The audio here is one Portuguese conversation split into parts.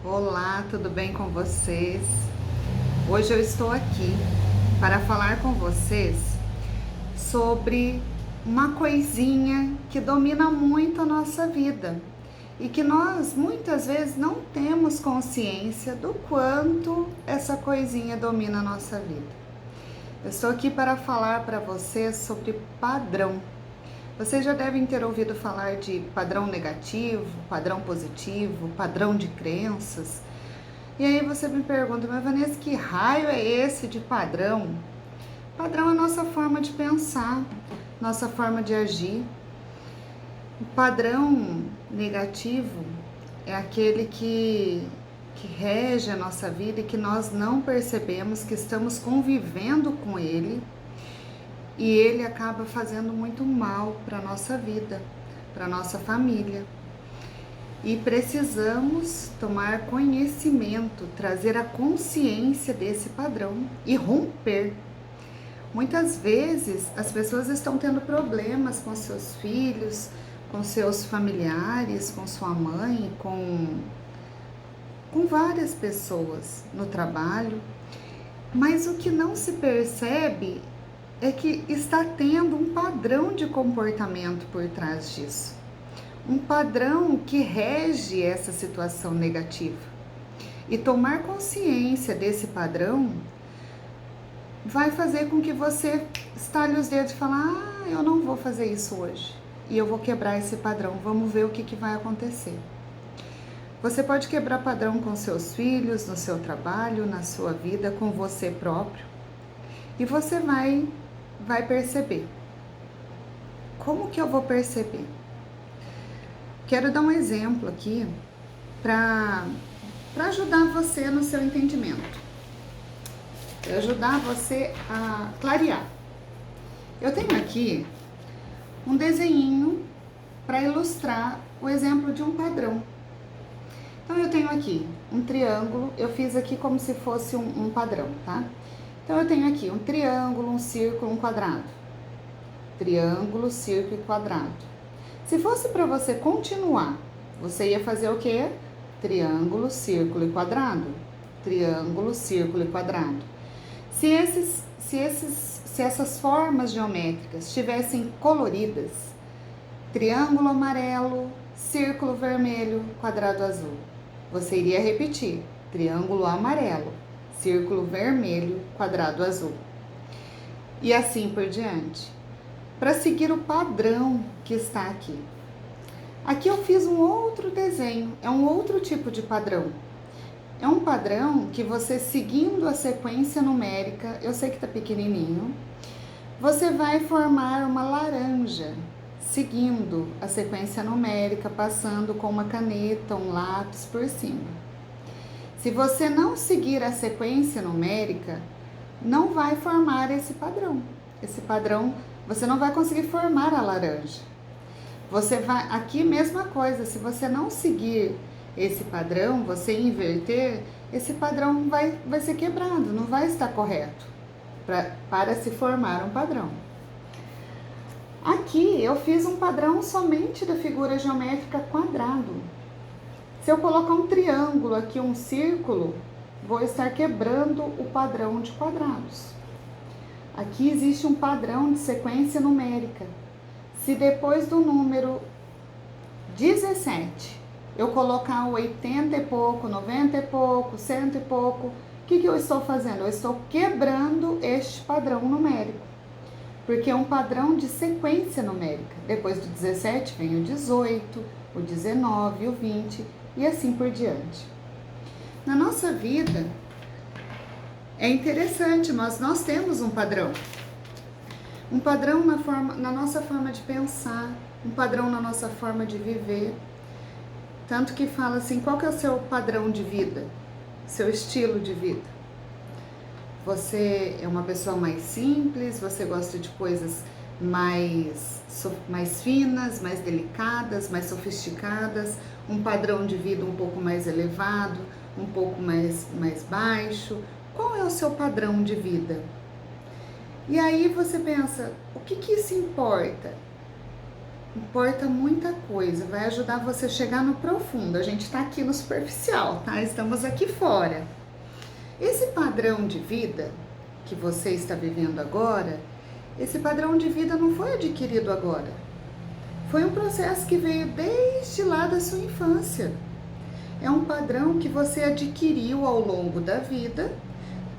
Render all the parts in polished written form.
Olá, tudo bem com vocês? Hoje eu estou aqui para falar com vocês sobre uma coisinha que domina muito a nossa vida e que nós muitas vezes não temos consciência do quanto essa coisinha domina a nossa vida. Eu estou aqui para falar para vocês sobre padrão. Vocês já devem ter ouvido falar de padrão negativo, padrão positivo, padrão de crenças. E aí você me pergunta, mas Vanessa, que raio é esse de padrão? Padrão é a nossa forma de pensar, nossa forma de agir. O padrão negativo é aquele que rege a nossa vida e que nós não percebemos que estamos convivendo com ele. E ele acaba fazendo muito mal para a nossa vida, para a nossa família. E precisamos tomar conhecimento, trazer a consciência desse padrão e romper. Muitas vezes as pessoas estão tendo problemas com seus filhos, com seus familiares, com sua mãe, com várias pessoas no trabalho, mas o que não se percebe é que está tendo um padrão de comportamento por trás disso. Um padrão que rege essa situação negativa. E tomar consciência desse padrão vai fazer com que você estale os dedos e fale, eu não vou fazer isso hoje. E eu vou quebrar esse padrão, vamos ver o que vai acontecer. Você pode quebrar padrão com seus filhos, no seu trabalho, na sua vida, com você próprio. E você vai perceber. Como que eu vou perceber? Quero dar um exemplo aqui para ajudar você no seu entendimento. Para ajudar você a clarear. Eu tenho aqui um desenhinho para ilustrar o exemplo de um padrão. Então eu tenho aqui um triângulo, eu fiz aqui como se fosse um padrão, tá? Então eu tenho aqui um triângulo, um círculo, um quadrado. Triângulo, círculo e quadrado. Se fosse para você continuar, você ia fazer o quê? Triângulo, círculo e quadrado. Triângulo, círculo e quadrado. Se essas formas geométricas estivessem coloridas, triângulo amarelo, círculo vermelho, quadrado azul, você iria repetir. Triângulo amarelo, círculo vermelho, quadrado azul. E assim por diante. Para seguir o padrão que está aqui. Aqui eu fiz um outro desenho, é um outro tipo de padrão. É um padrão que você, seguindo a sequência numérica, eu sei que está pequenininho, você vai formar uma laranja, seguindo a sequência numérica, passando com uma caneta, um lápis por cima. Se você não seguir a sequência numérica, não vai formar esse padrão. Esse padrão, você não vai conseguir formar a laranja. Você vai, aqui mesma coisa, se você não seguir esse padrão, você inverter, esse padrão vai ser quebrado, não vai estar correto para se formar um padrão. Aqui eu fiz um padrão somente da figura geométrica quadrado. Se eu colocar um triângulo aqui, um círculo, vou estar quebrando o padrão de quadrados. Aqui existe um padrão de sequência numérica. Se depois do número 17 eu colocar 80 e pouco, 90 e pouco, 100 e pouco, o que eu estou fazendo? Eu estou quebrando este padrão numérico. Porque é um padrão de sequência numérica. Depois do 17 vem o 18, o 19, o 20 e assim por diante. Na nossa vida, é interessante, mas nós temos um padrão. Um padrão na nossa forma de pensar, um padrão na nossa forma de viver. Tanto que fala assim, qual que é o seu padrão de vida? Seu estilo de vida? Você é uma pessoa mais simples, você gosta de coisas mais finas, mais delicadas, mais sofisticadas, um padrão de vida um pouco mais elevado, um pouco mais baixo. Qual é o seu padrão de vida? E aí você pensa, o que isso importa? importa muita coisa, vai ajudar você a chegar no profundo. A gente está aqui no superficial, tá? Estamos aqui fora. Esse padrão de vida que você está vivendo agora, esse padrão de vida não foi adquirido agora. Foi um processo que veio desde lá da sua infância. É um padrão que você adquiriu ao longo da vida,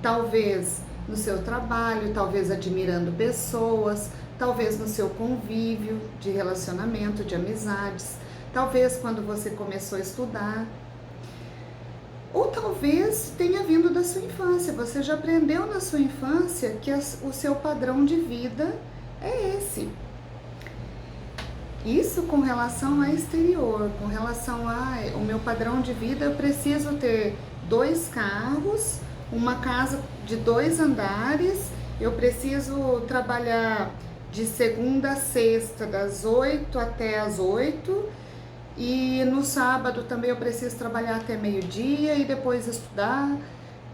talvez no seu trabalho, talvez admirando pessoas, talvez no seu convívio de relacionamento, de amizades, talvez quando você começou a estudar, ou talvez tenha vindo da sua infância. Você já aprendeu na sua infância que o seu padrão de vida é esse. Isso com relação ao exterior, com relação ao meu padrão de vida, eu preciso ter 2 carros, uma casa de 2 andares, eu preciso trabalhar de segunda a sexta, das 8 até as 8, e no sábado também eu preciso trabalhar até meio-dia e depois estudar.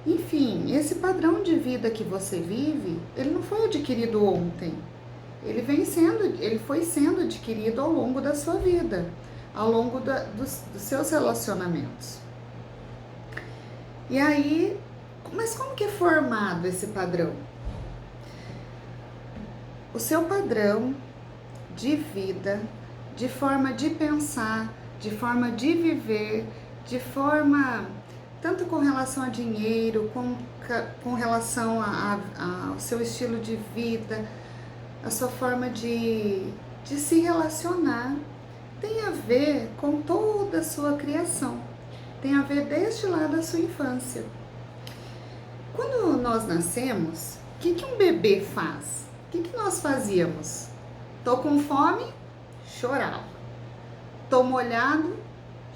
Enfim, esse padrão de vida que você vive, ele não foi adquirido ontem. Ele foi sendo adquirido ao longo da sua vida, ao longo dos seus relacionamentos. E aí, mas como que é formado esse padrão? O seu padrão de vida, de forma de pensar, de forma de viver, de forma tanto com relação a dinheiro, com relação ao seu estilo de vida, a sua forma de se relacionar, tem a ver com toda a sua criação, tem a ver desde lá da sua infância. Quando nós nascemos, o que um bebê faz? O que nós fazíamos? Tô com fome? Chorava. Tô molhado?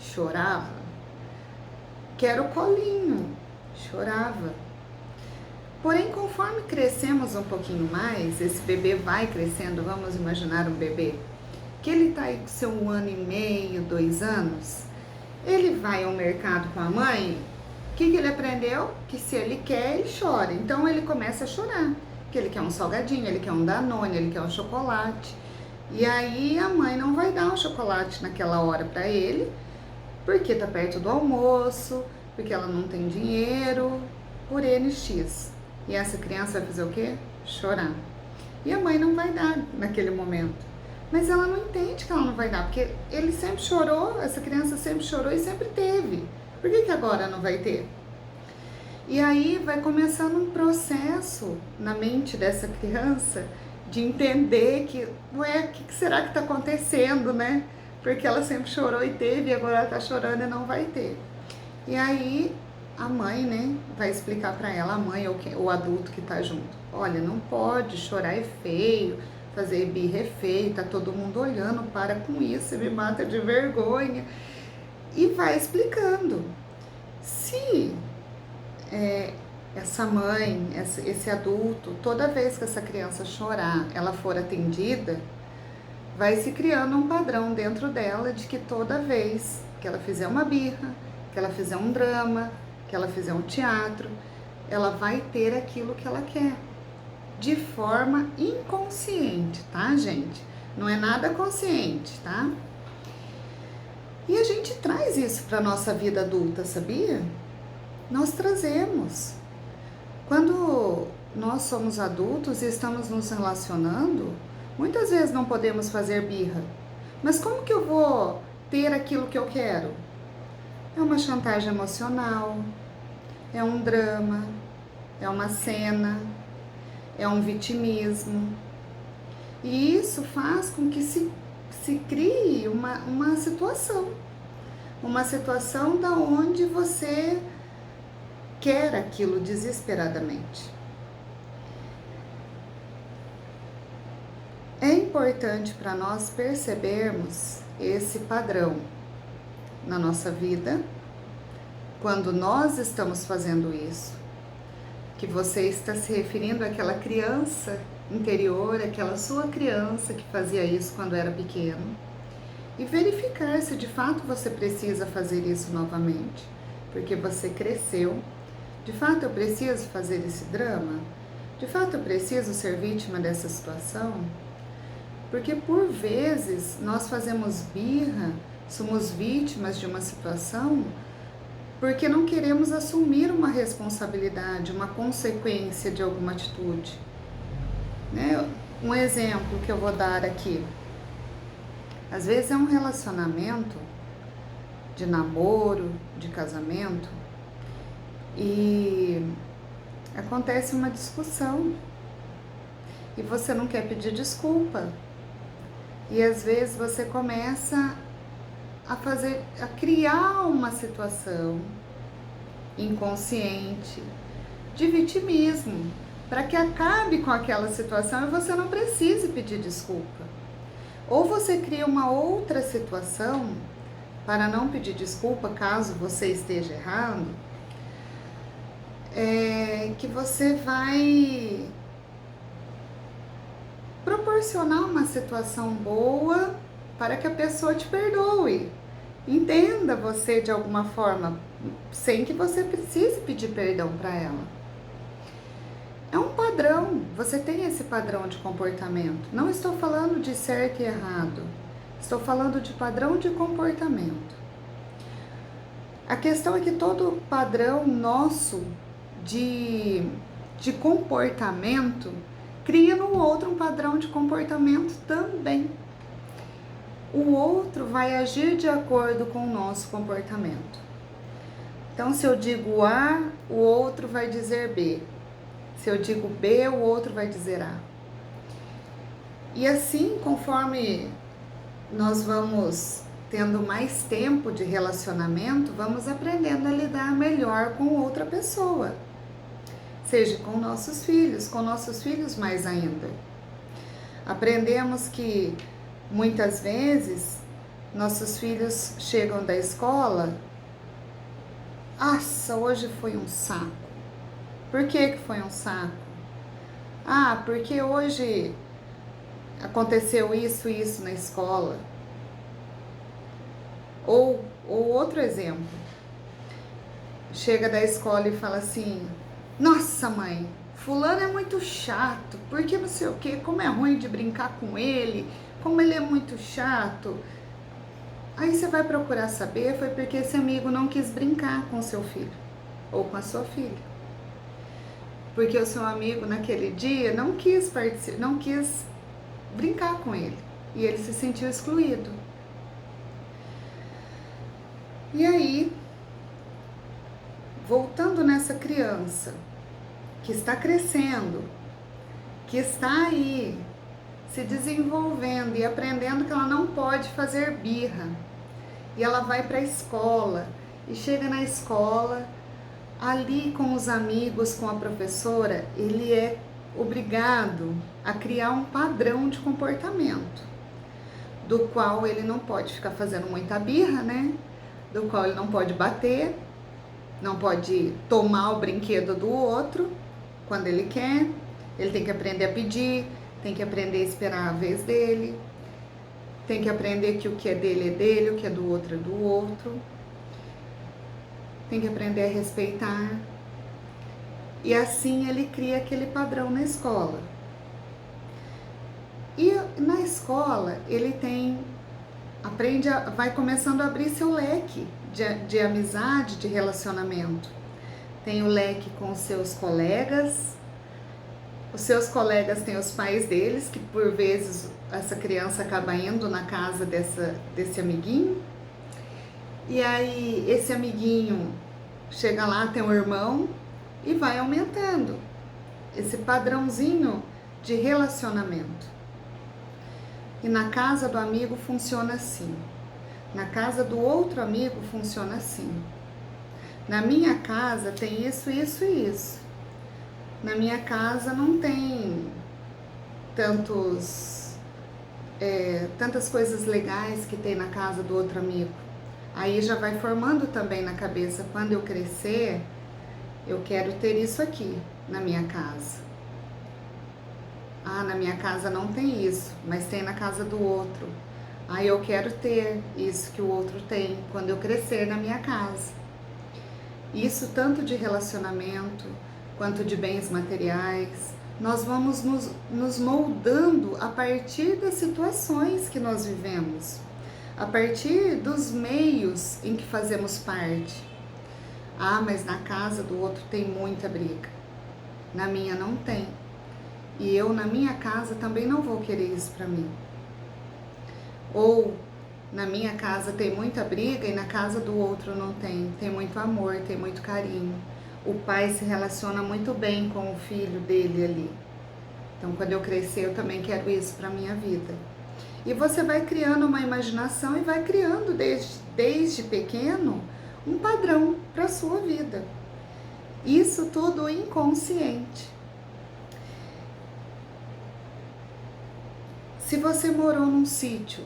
Chorava. Quero colinho? Chorava. Porém, conforme crescemos um pouquinho mais, esse bebê vai crescendo, vamos imaginar um bebê, que ele está aí com seu 1 ano e meio, 2 anos, ele vai ao mercado com a mãe, o que ele aprendeu? Que se ele quer, ele chora. Então ele começa a chorar, que ele quer um salgadinho, ele quer um Danone, ele quer um chocolate. E aí a mãe não vai dar um chocolate naquela hora para ele, porque está perto do almoço, porque ela não tem dinheiro, por NX. E essa criança vai fazer o quê? Chorar. E a mãe não vai dar naquele momento. Mas ela não entende que ela não vai dar, porque ele sempre chorou, essa criança sempre chorou e sempre teve. Por que agora não vai ter? E aí vai começando um processo na mente dessa criança de entender que, ué, o que será que está acontecendo, né? Porque ela sempre chorou e teve, e agora ela está chorando e não vai ter. E aí a mãe, né, vai explicar para ela, a mãe ou o adulto que tá junto, olha, não pode, chorar é feio, fazer birra é feio, tá todo mundo olhando, para com isso, você me mata de vergonha. E vai explicando. Se essa mãe, esse adulto, toda vez que essa criança chorar, ela for atendida, vai se criando um padrão dentro dela de que toda vez que ela fizer uma birra, que ela fizer um drama, que ela fizer um teatro, ela vai ter aquilo que ela quer, de forma inconsciente, tá, gente? Não é nada consciente, tá? E a gente traz isso para nossa vida adulta, sabia? Nós trazemos. Quando nós somos adultos e estamos nos relacionando, muitas vezes não podemos fazer birra. Mas como que eu vou ter aquilo que eu quero? É uma chantagem emocional, é um drama, é uma cena, é um vitimismo. E isso faz com que se crie uma situação da onde você quer aquilo desesperadamente. É importante para nós percebermos esse padrão na nossa vida, quando nós estamos fazendo isso, que você está se referindo àquela criança interior, aquela sua criança que fazia isso quando era pequeno, e verificar se de fato você precisa fazer isso novamente, porque você cresceu. De fato eu preciso fazer esse drama? De fato eu preciso ser vítima dessa situação? Porque por vezes nós fazemos birra, somos vítimas de uma situação porque não queremos assumir uma responsabilidade, uma consequência de alguma atitude, né? Um exemplo que eu vou dar aqui, às vezes é um relacionamento de namoro, de casamento, e acontece uma discussão e você não quer pedir desculpa, e às vezes você começa a criar uma situação inconsciente de vitimismo, para que acabe com aquela situação e você não precise pedir desculpa. Ou você cria uma outra situação para não pedir desculpa caso você esteja errando, que você vai proporcionar uma situação boa para que a pessoa te perdoe, entenda você de alguma forma, sem que você precise pedir perdão para ela. É um padrão, você tem esse padrão de comportamento. Não estou falando de certo e errado, estou falando de padrão de comportamento. A questão é que todo padrão nosso de comportamento cria no outro um padrão de comportamento também. O outro vai agir de acordo com o nosso comportamento. Então, se eu digo A, o outro vai dizer B. Se eu digo B, o outro vai dizer A. E assim, conforme nós vamos tendo mais tempo de relacionamento, vamos aprendendo a lidar melhor com outra pessoa. Seja com nossos filhos mais ainda. Aprendemos que muitas vezes nossos filhos chegam da escola, nossa, hoje foi um saco. Por que foi um saco? Ah, porque hoje aconteceu isso e isso na escola. Ou outro exemplo, chega da escola e fala assim, nossa mãe, fulano é muito chato, porque não sei o que, como é ruim de brincar com ele, como ele é muito chato. Aí você vai procurar saber, foi porque esse amigo não quis brincar com o seu filho, ou com a sua filha. Porque o seu amigo naquele dia não quis brincar com ele, e ele se sentiu excluído. E aí, voltando nessa criança que está crescendo, que está aí se desenvolvendo e aprendendo que ela não pode fazer birra, e ela vai para a escola e chega na escola, ali com os amigos, com a professora, ele é obrigado a criar um padrão de comportamento, do qual ele não pode ficar fazendo muita birra, né? Do qual ele não pode bater, não pode tomar o brinquedo do outro quando ele quer, ele tem que aprender a pedir, tem que aprender a esperar a vez dele, tem que aprender que o que é dele, o que é do outro é do outro, tem que aprender a respeitar. E assim ele cria aquele padrão na escola. E na escola ele vai começando a abrir seu leque de amizade, de relacionamento. Tem o leque com os seus colegas têm os pais deles, que por vezes essa criança acaba indo na casa desse amiguinho, e aí esse amiguinho chega lá, tem um irmão, e vai aumentando esse padrãozinho de relacionamento. E na casa do amigo funciona assim. Na casa do outro amigo funciona assim. Na minha casa tem isso, isso e isso. Na minha casa não tem tantas coisas legais que tem na casa do outro amigo. Aí já vai formando também na cabeça, quando eu crescer, eu quero ter isso aqui na minha casa. Ah, na minha casa não tem isso, mas tem na casa do outro. Ah, eu quero ter isso que o outro tem quando eu crescer na minha casa. Isso tanto de relacionamento, quanto de bens materiais, Nós vamos nos moldando a partir das situações que nós vivemos, a partir dos meios em que fazemos parte. Ah, mas na casa do outro tem muita briga, na minha não tem. E eu, na minha casa, também não vou querer isso para mim. Ou na minha casa tem muita briga e na casa do outro não tem. Tem muito amor, tem muito carinho. O pai se relaciona muito bem com o filho dele ali. Então, quando eu crescer, eu também quero isso para minha vida. E você vai criando uma imaginação e vai criando desde pequeno um padrão para a sua vida. Isso tudo inconsciente. Se você morou num sítio,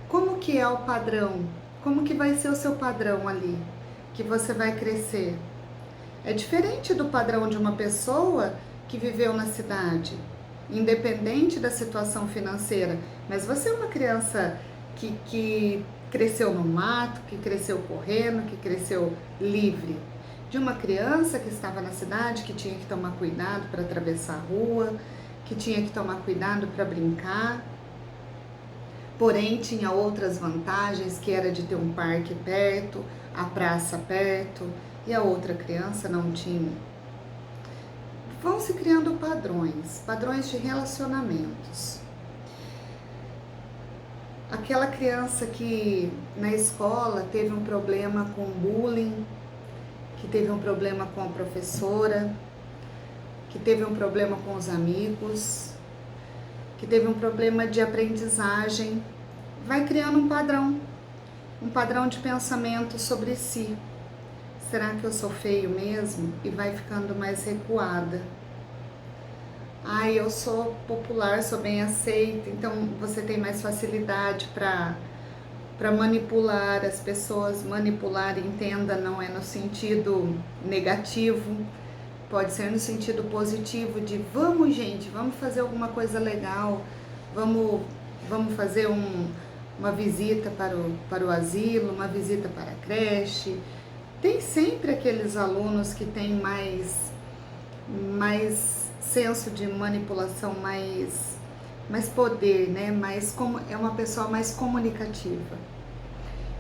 como que é o padrão? Como que vai ser o seu padrão ali? Que você vai crescer? É diferente do padrão de uma pessoa que viveu na cidade, independente da situação financeira. Mas você é uma criança que cresceu no mato, que cresceu correndo, que cresceu livre. De uma criança que estava na cidade, que tinha que tomar cuidado para atravessar a rua, que tinha que tomar cuidado para brincar. Porém, tinha outras vantagens, que era de ter um parque perto, a praça perto, e a outra criança não tinha. Vão se criando padrões de relacionamentos. Aquela criança que na escola teve um problema com bullying, que teve um problema com a professora, que teve um problema com os amigos, que teve um problema de aprendizagem, vai criando um padrão de pensamento sobre si. Será que eu sou feio mesmo? E vai ficando mais recuada. Ai, eu sou popular, sou bem aceita, então você tem mais facilidade para manipular as pessoas. Manipular, entenda, não é no sentido negativo, pode ser no sentido positivo de vamos, gente, vamos fazer alguma coisa legal, vamos fazer uma visita para o asilo, uma visita para a creche. Tem sempre aqueles alunos que têm mais senso de manipulação, mais poder, né? É uma pessoa mais comunicativa.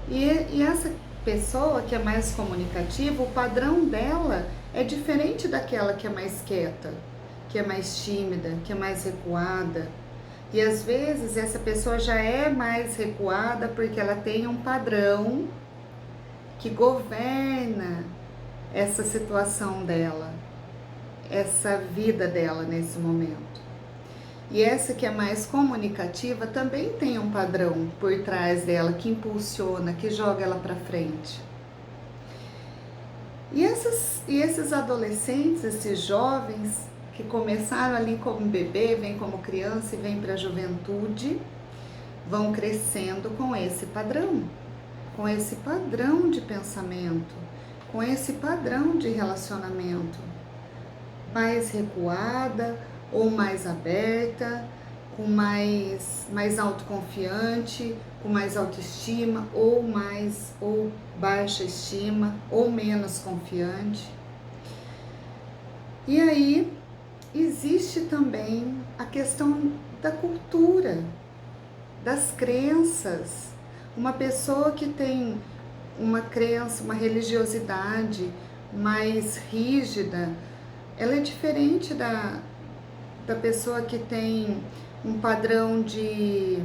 E essa pessoa que é mais comunicativa, o padrão dela é diferente daquela que é mais quieta, que é mais tímida, que é mais recuada. E às vezes essa pessoa já é mais recuada porque ela tem um padrão que governa essa situação dela, essa vida dela nesse momento. E essa que é mais comunicativa também tem um padrão por trás dela que impulsiona, que joga ela para frente. E esses adolescentes, esses jovens que começaram ali como bebê, vêm como criança e vêm para a juventude, vão crescendo com esse padrão de pensamento, com esse padrão de relacionamento, mais recuada ou mais aberta, com mais autoconfiante, com mais autoestima ou baixa estima ou menos confiante. E aí existe também a questão da cultura, das crenças. Uma pessoa que tem uma crença, uma religiosidade mais rígida, ela é diferente da pessoa que tem um padrão de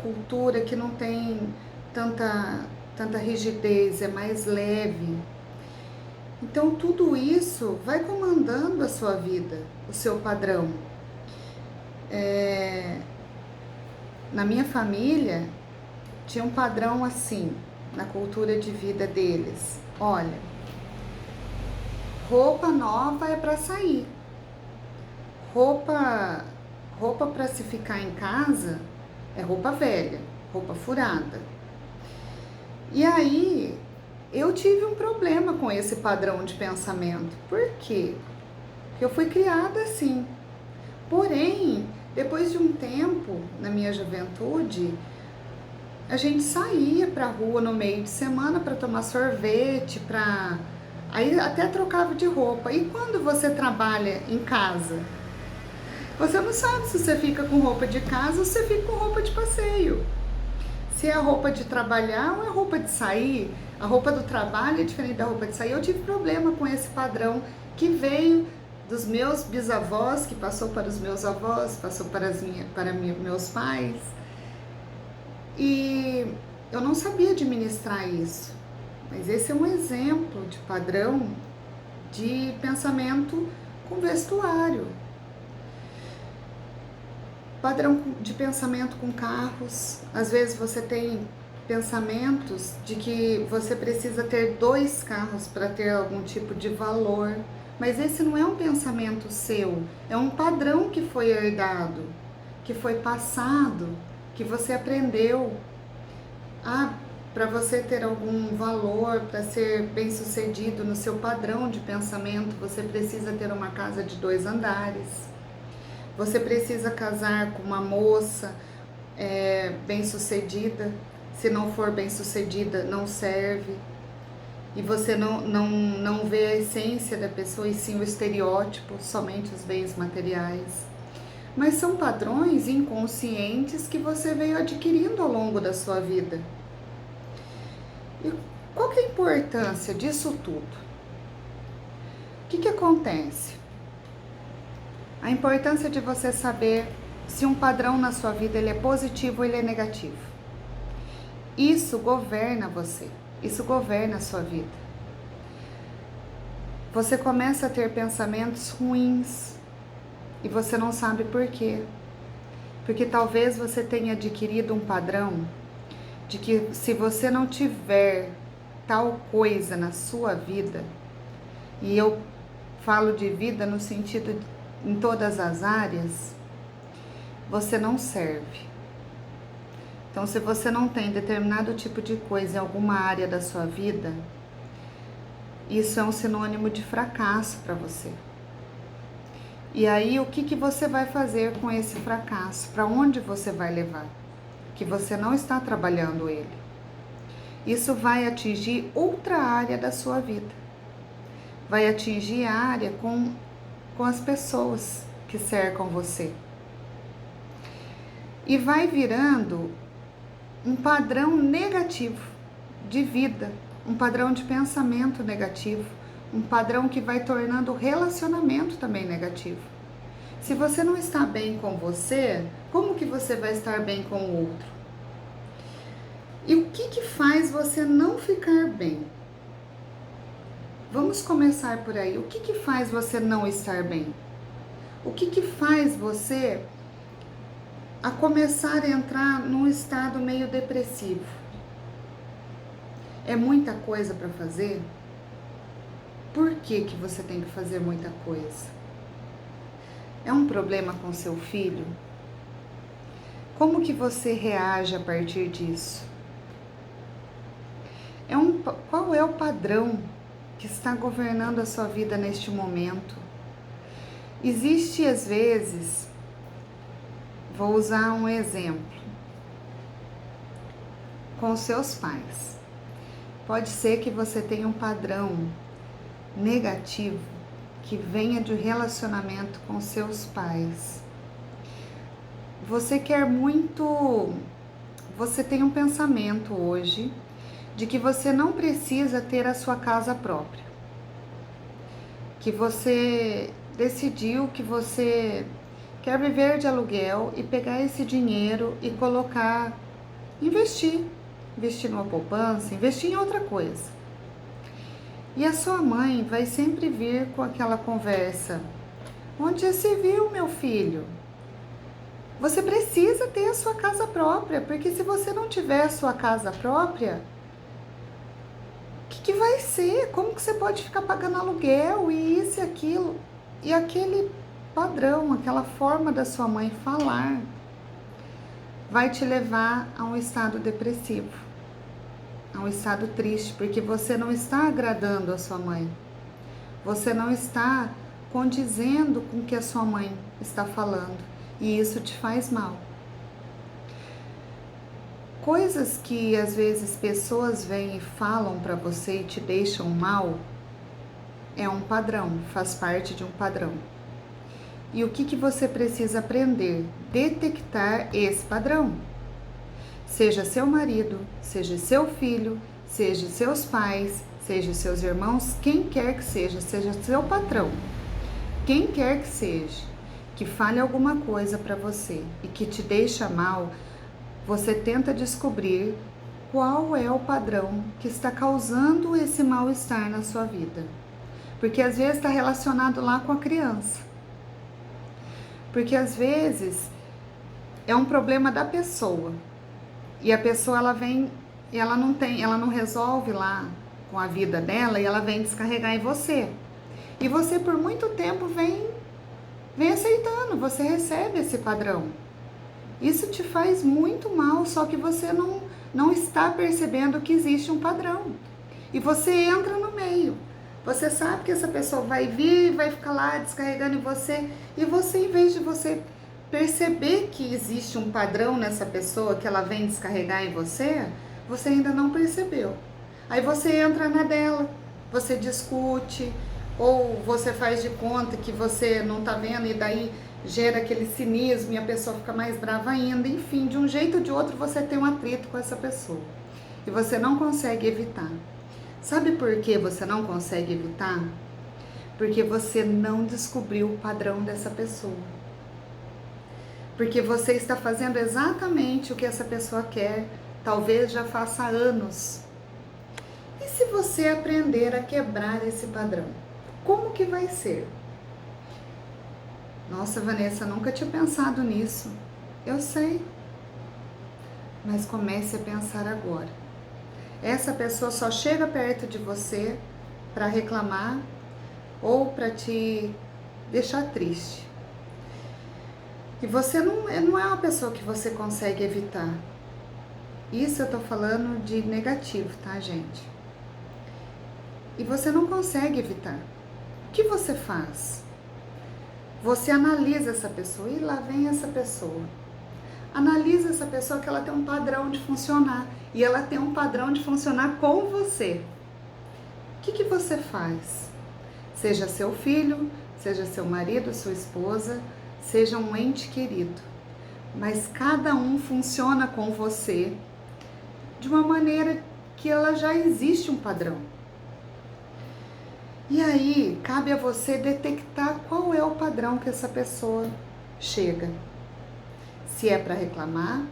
cultura que não tem tanta rigidez, é mais leve. Então tudo isso vai comandando a sua vida, o seu padrão. Na minha família tinha um padrão assim, na cultura de vida deles. Olha, roupa nova é para sair. Roupa para se ficar em casa é roupa velha, roupa furada. E aí eu tive um problema com esse padrão de pensamento. Por quê? Porque eu fui criada assim. Porém, depois de um tempo, na minha juventude, a gente saía para a rua no meio de semana para tomar sorvete, para Aí até trocava de roupa. E quando você trabalha em casa? Você não sabe se você fica com roupa de casa ou se você fica com roupa de passeio. Se é a roupa de trabalhar ou é a roupa de sair. A roupa do trabalho é diferente da roupa de sair. Eu tive problema com esse padrão que veio dos meus bisavós, que passou para os meus avós, passou para meus pais. E eu não sabia administrar isso. Mas esse é um exemplo de padrão de pensamento com vestuário. Padrão de pensamento com carros. Às vezes você tem pensamentos de que você precisa ter 2 carros para ter algum tipo de valor. Mas esse não é um pensamento seu, é um padrão que foi herdado, que foi passado, que você aprendeu. Para você ter algum valor, para ser bem-sucedido no seu padrão de pensamento, você precisa ter uma casa de 2 andares. Você precisa casar com uma moça bem-sucedida. Se não for bem-sucedida, não serve. E você não vê a essência da pessoa, e sim o estereótipo, somente os bens materiais. Mas são padrões inconscientes que você veio adquirindo ao longo da sua vida. E qual que é a importância disso tudo? O que acontece? A importância de você saber se um padrão na sua vida ele é positivo ou ele é negativo. Isso governa você, isso governa a sua vida. Você começa a ter pensamentos ruins e você não sabe por quê. Porque talvez você tenha adquirido um padrão de que se você não tiver tal coisa na sua vida, e eu falo de vida no sentido em todas as áreas, você não serve. Então, se você não tem determinado tipo de coisa em alguma área da sua vida, isso é um sinônimo de fracasso para você. E aí, o que você vai fazer com esse fracasso? Para onde você vai levar? Que você não está trabalhando ele. Isso vai atingir outra área da sua vida. Vai atingir a área com as pessoas que cercam você. E vai virando um padrão negativo de vida, um padrão de pensamento negativo, um padrão que vai tornando o relacionamento também negativo. Se você não está bem com você, como que você vai estar bem com o outro? E o que faz você não ficar bem? Vamos começar por aí. O que faz você não estar bem? O que faz você a começar a entrar num estado meio depressivo? É muita coisa para fazer? Por que você tem que fazer muita coisa? É um problema com seu filho? Como que você reage a partir disso? Qual é o padrão que está governando a sua vida neste momento? Existe, às vezes, vou usar um exemplo, com seus pais. Pode ser que você tenha um padrão negativo que venha de relacionamento com seus pais. Você quer muito, você tem um pensamento hoje de que você não precisa ter a sua casa própria. Que você decidiu que você quer viver de aluguel e pegar esse dinheiro e colocar, investir numa poupança, investir em outra coisa. E a sua mãe vai sempre vir com aquela conversa: onde já se viu, meu filho? Você precisa ter a sua casa própria, porque se você não tiver a sua casa própria, o que vai ser? Como que você pode ficar pagando aluguel e isso e aquilo? E aquele padrão, aquela forma da sua mãe falar, vai te levar a um estado depressivo, a um estado triste, porque você não está agradando a sua mãe. Você não está condizendo com o que a sua mãe está falando. E isso te faz mal. Coisas que às vezes pessoas vêm e falam para você e te deixam mal, É um padrão, faz parte de um padrão. E o que você precisa aprender? Detectar esse padrão. Seja seu marido, seja seu filho, seja seus pais, seja seus irmãos, quem quer que seja seu patrão, quem quer que fale alguma coisa para você e que te deixa mal, você tenta descobrir qual é o padrão que está causando esse mal-estar na sua vida. Porque às vezes está relacionado lá com a criança. Porque às vezes é um problema da pessoa. E a pessoa ela não resolve lá com a vida dela e ela vem descarregar em você. E você por muito tempo vem aceitando, você recebe esse padrão. Isso te faz muito mal, só que você não está percebendo que existe um padrão. E você entra no meio. Você sabe que essa pessoa vai vir, vai ficar lá descarregando em você, e você, em vez de você perceber que existe um padrão nessa pessoa que ela vem descarregar em você, você ainda não percebeu. Aí você entra na dela, você discute, ou você faz de conta que você não tá vendo e daí gera aquele cinismo e a pessoa fica mais brava ainda. Enfim, de um jeito ou de outro você tem um atrito com essa pessoa e você não consegue evitar. Sabe por que você não consegue evitar? Porque você não descobriu o padrão dessa pessoa. Porque você está fazendo exatamente o que essa pessoa quer, talvez já faça anos. E se você aprender a quebrar esse padrão? Como que vai ser? Nossa, Vanessa, nunca tinha pensado nisso. Eu sei. Mas comece a pensar agora. Essa pessoa só chega perto de você para reclamar ou para te deixar triste. E você não é uma pessoa que você consegue evitar. Isso eu tô falando de negativo, tá, gente? E você não consegue evitar. O que você faz? Você analisa essa pessoa e lá vem essa pessoa. Analisa essa pessoa que ela tem um padrão de funcionar e ela tem um padrão de funcionar com você. O que você faz? Seja seu filho, seja seu marido, sua esposa, seja um ente querido. Mas cada um funciona com você de uma maneira que ela já existe um padrão. E aí, cabe a você detectar qual é o padrão que essa pessoa chega. Se é para reclamar,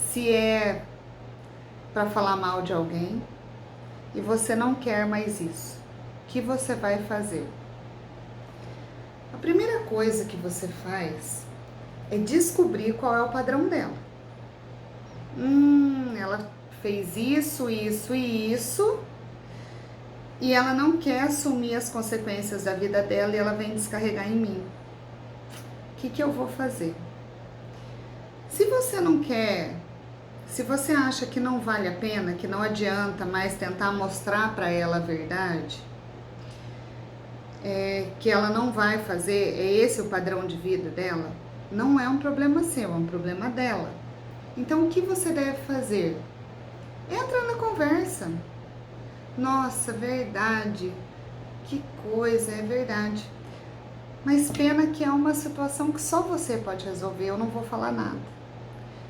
se é para falar mal de alguém, e você não quer mais isso. O que você vai fazer? A primeira coisa que você faz é descobrir qual é o padrão dela. Ela fez isso, isso e isso, e ela não quer assumir as consequências da vida dela e ela vem descarregar em mim. O que eu vou fazer? Se você não quer, se você acha que não vale a pena, que não adianta mais tentar mostrar para ela a verdade, que ela não vai fazer, é esse o padrão de vida dela, não é um problema seu, é um problema dela. Então o que você deve fazer? Entra na conversa. Nossa, verdade, que coisa, é verdade. Mas pena que é uma situação que só você pode resolver, eu não vou falar nada.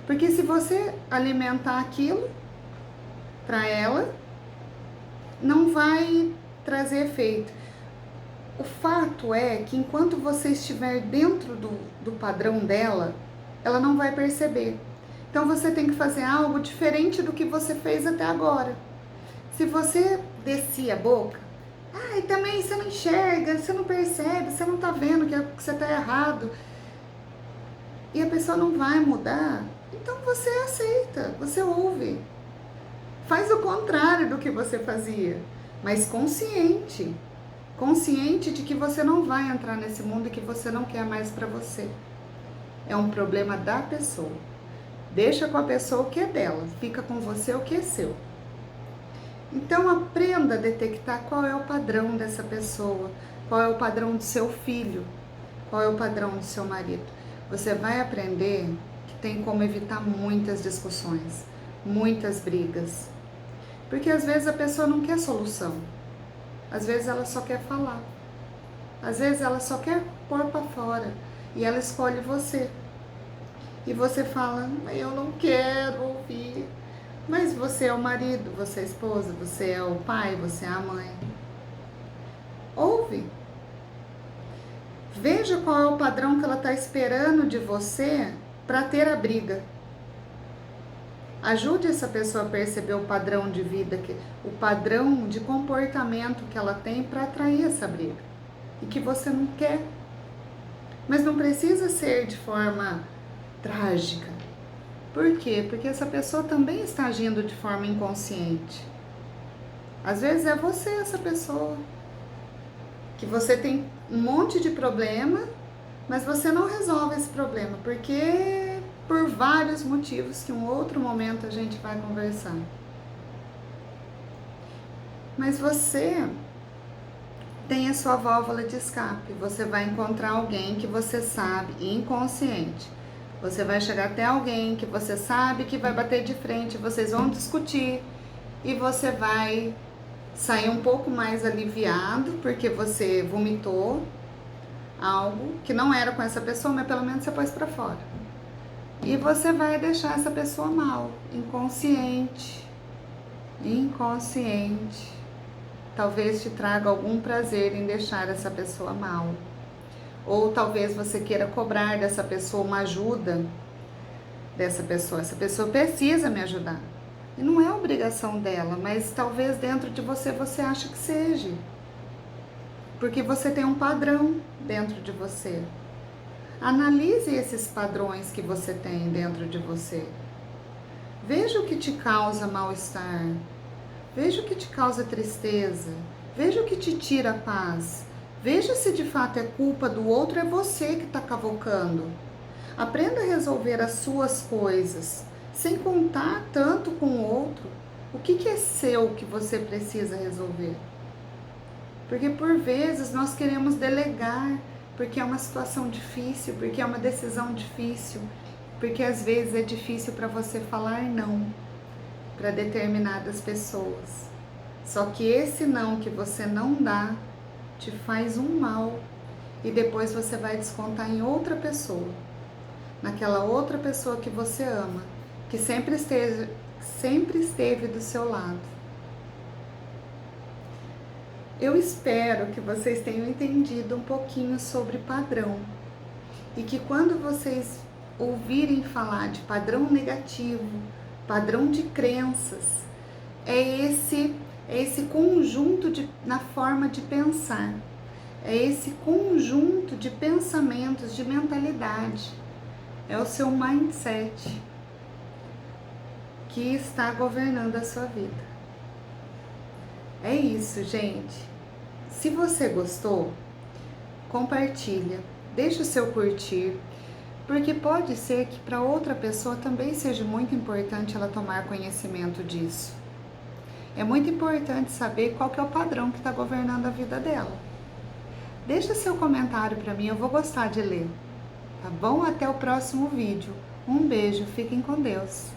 Porque se você alimentar aquilo para ela, não vai trazer efeito. O fato é que enquanto você estiver dentro do padrão dela, ela não vai perceber. Então você tem que fazer algo diferente do que você fez até agora. Se você descia a boca, e também você não enxerga, você não percebe, você não tá vendo que você tá errado, e a pessoa não vai mudar, então você aceita, você ouve. Faz o contrário do que você fazia, mas consciente de que você não vai entrar nesse mundo e que você não quer mais para você. É um problema da pessoa. Deixa com a pessoa o que é dela, fica com você o que é seu. Então aprenda a detectar qual é o padrão dessa pessoa, qual é o padrão do seu filho, qual é o padrão do seu marido. Você vai aprender que tem como evitar muitas discussões, muitas brigas. Porque às vezes a pessoa não quer solução. Às vezes ela só quer falar. Às vezes ela só quer pôr para fora. E ela escolhe você. E você fala, eu não quero ouvir. Mas você é o marido, você é a esposa, você é o pai, você é a mãe. Ouve. Veja qual é o padrão que ela está esperando de você para ter a briga. Ajude essa pessoa a perceber o padrão de vida, o padrão de comportamento que ela tem para atrair essa briga. E que você não quer. Mas não precisa ser de forma trágica. Por quê? Porque essa pessoa também está agindo de forma inconsciente. Às vezes é você essa pessoa. Que você tem um monte de problema, mas você não resolve esse problema, porque por vários motivos que um outro momento a gente vai conversar. Mas você tem a sua válvula de escape, você vai encontrar alguém que você sabe, inconsciente. Você vai chegar até alguém que você sabe que vai bater de frente, vocês vão discutir e você vai sair um pouco mais aliviado, porque você vomitou algo que não era com essa pessoa, mas pelo menos você pôs pra fora. E você vai deixar essa pessoa mal, inconsciente. Talvez te traga algum prazer em deixar essa pessoa mal. Ou talvez você queira cobrar dessa pessoa uma ajuda dessa pessoa. Essa pessoa precisa me ajudar. E não é obrigação dela, mas talvez dentro de você ache que seja. Porque você tem um padrão dentro de você. Analise esses padrões que você tem dentro de você. Veja o que te causa mal-estar. Veja o que te causa tristeza. Veja o que te tira a paz. Veja se de fato é culpa do outro, é você que está cavocando. Aprenda a resolver as suas coisas, sem contar tanto com o outro. O que é seu que você precisa resolver? Porque por vezes nós queremos delegar, porque é uma situação difícil, porque é uma decisão difícil, porque às vezes é difícil para você falar não para determinadas pessoas. Só que esse não que você não dá te faz um mal e depois você vai descontar em outra pessoa, naquela outra pessoa que você ama, que sempre esteve do seu lado. Eu espero que vocês tenham entendido um pouquinho sobre padrão e que quando vocês ouvirem falar de padrão negativo, padrão de crenças, é esse conjunto na forma de pensar, é esse conjunto de pensamentos, de mentalidade, é o seu mindset que está governando a sua vida. É isso, gente. Se você gostou, compartilha, deixa o seu curtir, porque pode ser que para outra pessoa também seja muito importante ela tomar conhecimento disso. É muito importante saber qual que é o padrão que está governando a vida dela. Deixa seu comentário para mim, eu vou gostar de ler. Tá bom? Até o próximo vídeo. Um beijo, fiquem com Deus.